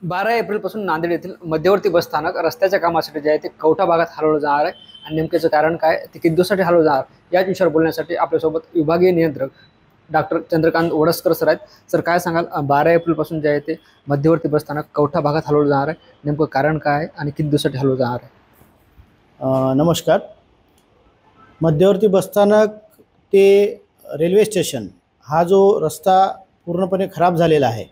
12 एप्रिलपासून नांदेड येथील मध्यवर्ती बसस्थानक रस्त्याच्या कामासाठी जे आहे ते कवठा भागात हलवलं जाणार आहे आणि नेमक्याचं कारण काय, ते किती दिवसासाठी हलवलं जाणार याच विषयावर बोलण्यासाठी आपल्यासोबत विभागीय नियंत्रक डॉक्टर चंद्रकांत वडसकर सर आहेत. सर, काय सांगाल, 12 एप्रिलपासून जे आहे ते मध्यवर्ती बसस्थानक कवठा भागात हलवलं जाणार आहे, नेमकं कारण काय आहे आणि किती दिवसासाठी हलवलं जाणार आहे? नमस्कार. मध्यवर्ती बसस्थानक ते रेल्वे स्टेशन हा जो रस्ता पूर्णपणे खराब झालेला आहे,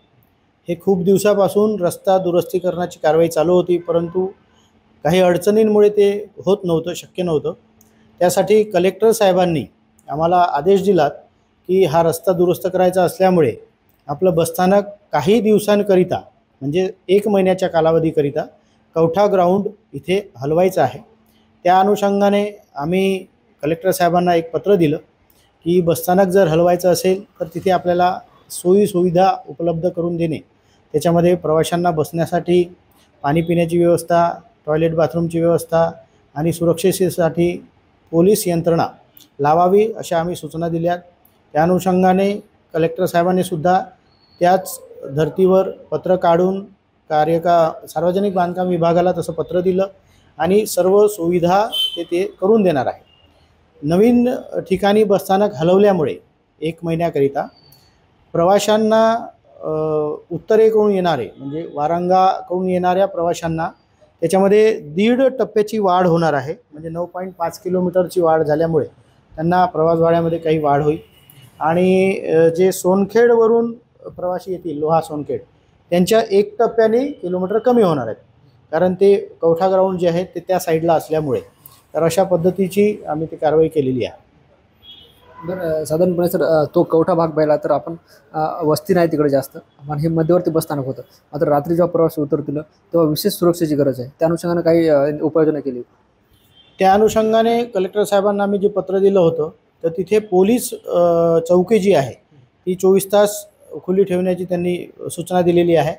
हे खूप दिवसापासून रस्ता दुरुस्तीकरणाची कारवाई चालू होती, परंतु काही अडचणींमुळे ते होत नव्हतं, शक्य नव्हतं. त्यासाठी कलेक्टर साहेबांनी आम्हाला आदेश दिलात की हा रस्ता दुरुस्त करायचा असल्यामुळे आपलं बसस्थानक काही दिवसांकरिता म्हणजे 1 महिन्याच्या कालावधीकरिता कवठा ग्राउंड इथे हलवायचं आहे. त्या अनुषंगाने आम्ही कलेक्टर साहेबांना एक पत्र दिलं की बसस्थानक जर हलवायचं असेल तर तिथे आपल्याला सोयीसुविधा उपलब्ध करून देणे, त्याच्यामध्ये प्रवाशांना बसण्यासाठी पाणी पिण्याची व्यवस्था, टॉयलेट बाथरूमची व्यवस्था आणि सुरक्षेसाठी पोलीस यंत्रणा लावावी अशा आम्ही सूचना दिल्या. त्या अनुषंगाने कलेक्टर साहेबांनी सुद्धा त्याच धर्तीवर पत्र काढून सार्वजनिक बांधकाम विभागाला तसं पत्र दिलं आणि सर्व सुविधा ते करून देणार आहे. नवीन ठिकाणी बसस्थानक हलवल्यामुळे 1 महिन्याकरिता प्रवाशांना उत्तरेकडून येणारे म्हणजे वारंगाकडून येणाऱ्या प्रवाशांना त्याच्यामध्ये 1.5 टप्प्याची वाढ होणार आहे. म्हणजे 9.5 किलोमीटरची वाढ झाल्यामुळे त्यांना प्रवास भाड्यामध्ये काही वाढ होईल आणि जे सोनखेडवरून प्रवासी येतील, लोहा सोनखेड, त्यांच्या 1 टप्प्याने किलोमीटर कमी होणार आहेत, कारण ते कवठा ग्राउंड जे आहे ते त्या साईडला असल्यामुळे. तर अशा पद्धतीची आम्ही ती कारवाई केलेली आहे. बरं, साधारणपणे सर, तो कवठा भाग पाहिला तर आपण वस्ती नाही तिकडे जास्त, पण हे मध्यवर्ती बसस्थानक होतं. मात्र रात्री जेव्हा प्रवासी उतरतील तेव्हा विशेष सुरक्षेची गरज आहे, त्या अनुषंगाने काही उपाययोजना केली? त्या अनुषंगाने कलेक्टर साहेबांना आम्ही जे पत्र दिलं होतं तर तिथे पोलीस चौकी जी आहे ती 24 तास खुली ठेवण्याची त्यांनी सूचना दिलेली आहे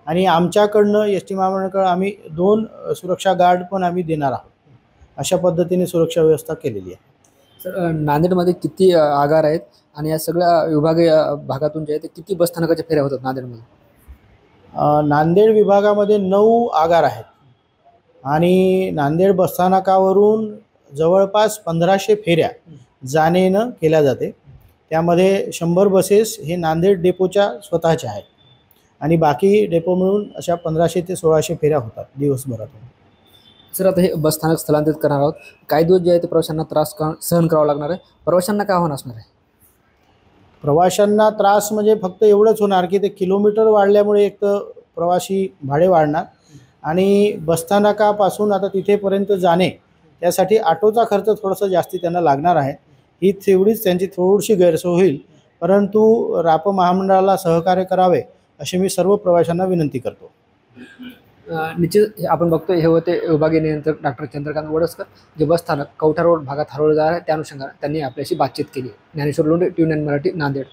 आणि आमच्याकडनं एस.टी. महामंडळाकडे आम्ही 2 सुरक्षा गार्ड पण आम्ही देणार आहोत. अशा पद्धतीने सुरक्षा व्यवस्था केलेली आहे. सर, नांदेडमध्ये किती आगार आहेत आणि या सगळ्या विभागीय भागातून जे आहे ते किती बसस्थानकाच्या फेऱ्या होतात नांदेडमध्ये? नांदेड विभागामध्ये 9 आगार आहेत आणि नांदेड बसस्थानकावरून जवळपास 1500 फेऱ्या जाणेनं केल्या जाते. त्यामध्ये 100 बसेस हे नांदेड डेपोच्या स्वतःच्या आहेत आणि बाकी डेपो मिळून अशा 1500 ते 1600 फेऱ्या होतात दिवसभरातून. सर, आता हे बसस्थानक स्थलांतरित करणार आहोत, काही दिवस जे आहे ते प्रवाशांना त्रास सहन करावा लागणार आहे, प्रवाशांना काय आव्हान असणार आहे? प्रवाशांना त्रास म्हणजे फक्त एवढंच होणार की ते किलोमीटर वाढल्यामुळे एक तर प्रवासी भाडे वाढणार आणि बसस्थानकापासून आता तिथेपर्यंत जाणे त्यासाठी ऑटोचा खर्च थोडंसं जास्ती त्यांना लागणार आहे. ही तेवढीच त्यांची थोडीशी गैरसोय होईल, परंतु राप महामंडळाला सहकार्य करावे अशी मी सर्व प्रवाशांना विनंती करतो. निश्चित आपण बघतोय हे होते विभागीय नियंत्रक डॉक्टर चंद्रकांत वडसकर, जे बसस्थानक कवठा रोड भागात हलवलं जाणार आहे त्या अनुषंगाने त्यांनी आपल्याशी बातचीत केली. ज्ञानेश्वर लोंढे, TV9 मराठी, नांदेड.